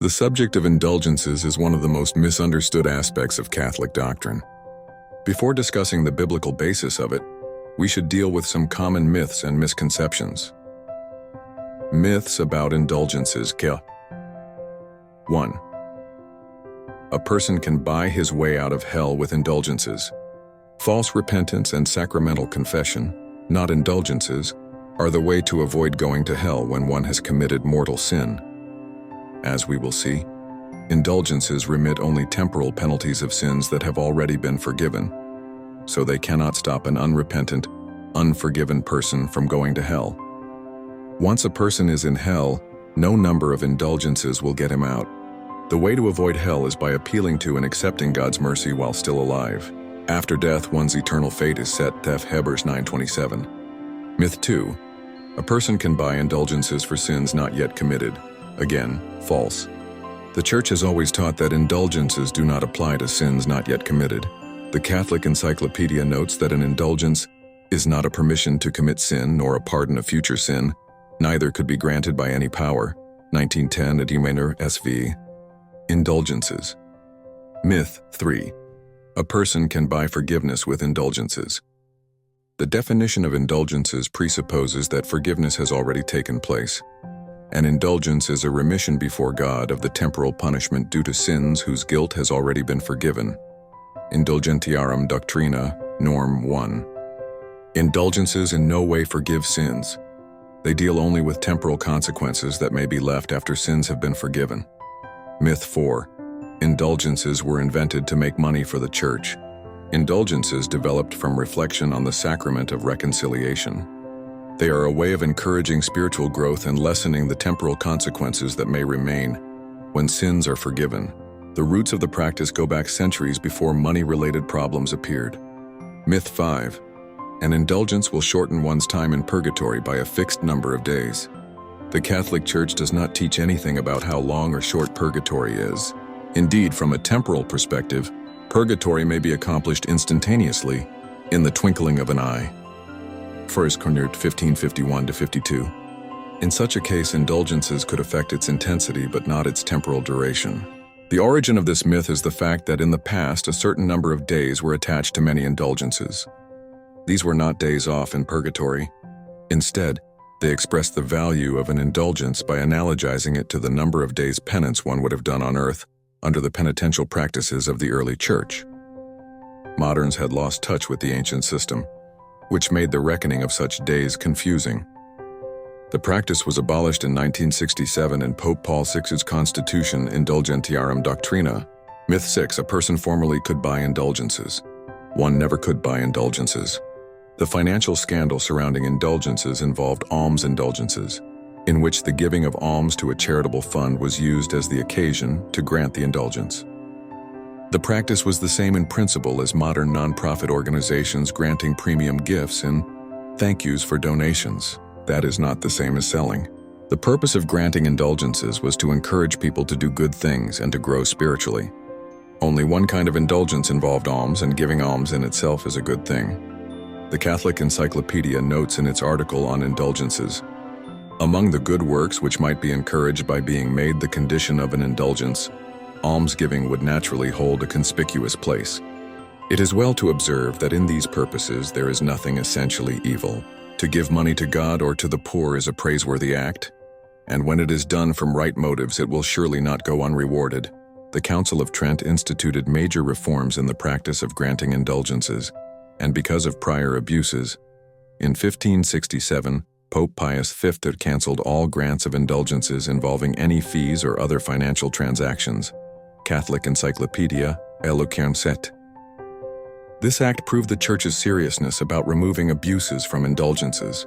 The subject of indulgences is one of the most misunderstood aspects of Catholic doctrine. Before discussing the biblical basis of it, we should deal with some common myths and misconceptions. Myths about indulgences. 1. A person can buy his way out of hell with indulgences. False repentance and sacramental confession, not indulgences, are the way to avoid going to hell when one has committed mortal sin. As we will see, indulgences remit only temporal penalties of sins that have already been forgiven, so they cannot stop an unrepentant, unforgiven person from going to hell. Once a person is in hell, no number of indulgences will get him out. The way to avoid hell is by appealing to and accepting God's mercy while still alive. After death, one's eternal fate is set. Hebrews 9:27. Myth 2. A person can buy indulgences for sins not yet committed. Again, false. The Church has always taught that indulgences do not apply to sins not yet committed. The Catholic Encyclopedia notes that an indulgence is not a permission to commit sin nor a pardon of future sin. Neither could be granted by any power. 1910 Eduminer SV. Indulgences. Myth 3. A person can buy forgiveness with indulgences. The definition of indulgences presupposes that forgiveness has already taken place. An indulgence is a remission before God of the temporal punishment due to sins whose guilt has already been forgiven. Indulgentiarum Doctrina, Norm 1. Indulgences in no way forgive sins. They deal only with temporal consequences that may be left after sins have been forgiven. Myth 4. Indulgences were invented to make money for the Church. Indulgences developed from reflection on the sacrament of reconciliation. They are a way of encouraging spiritual growth and lessening the temporal consequences that may remain when sins are forgiven. The roots of the practice go back centuries before money-related problems appeared. Myth 5. An indulgence will shorten one's time in purgatory by a fixed number of days. The Catholic Church does not teach anything about how long or short purgatory is. Indeed, from a temporal perspective, purgatory may be accomplished instantaneously, in the twinkling of an eye. 1 Corinthians 15:51-52. In such a case, indulgences could affect its intensity but not its temporal duration. The origin of this myth is the fact that in the past a certain number of days were attached to many indulgences. These were not days off in purgatory. Instead, they expressed the value of an indulgence by analogizing it to the number of days penance one would have done on earth under the penitential practices of the early Church. Moderns had lost touch with the ancient system, which made the reckoning of such days confusing. The practice was abolished in 1967 in Pope Paul VI's constitution Indulgentiarum Doctrina. Myth 6. A person formerly could buy indulgences. One never could buy indulgences. The financial scandal surrounding indulgences involved alms indulgences, in which the giving of alms to a charitable fund was used as the occasion to grant the indulgence. The practice was the same in principle as modern nonprofit organizations granting premium gifts and thank yous for donations. That is not the same as selling. The purpose of granting indulgences was to encourage people to do good things and to grow spiritually. Only one kind of indulgence involved alms, and giving alms in itself is a good thing. The Catholic Encyclopedia notes in its article on indulgences, among the good works which might be encouraged by being made the condition of an indulgence, almsgiving would naturally hold a conspicuous place. It is well to observe that in these purposes there is nothing essentially evil. To give money to God or to the poor is a praiseworthy act, and when it is done from right motives it will surely not go unrewarded. The Council of Trent instituted major reforms in the practice of granting indulgences, and because of prior abuses, in 1567, Pope Pius V had canceled all grants of indulgences involving any fees or other financial transactions. Catholic Encyclopedia, Indulgences. This act proved the Church's seriousness about removing abuses from indulgences.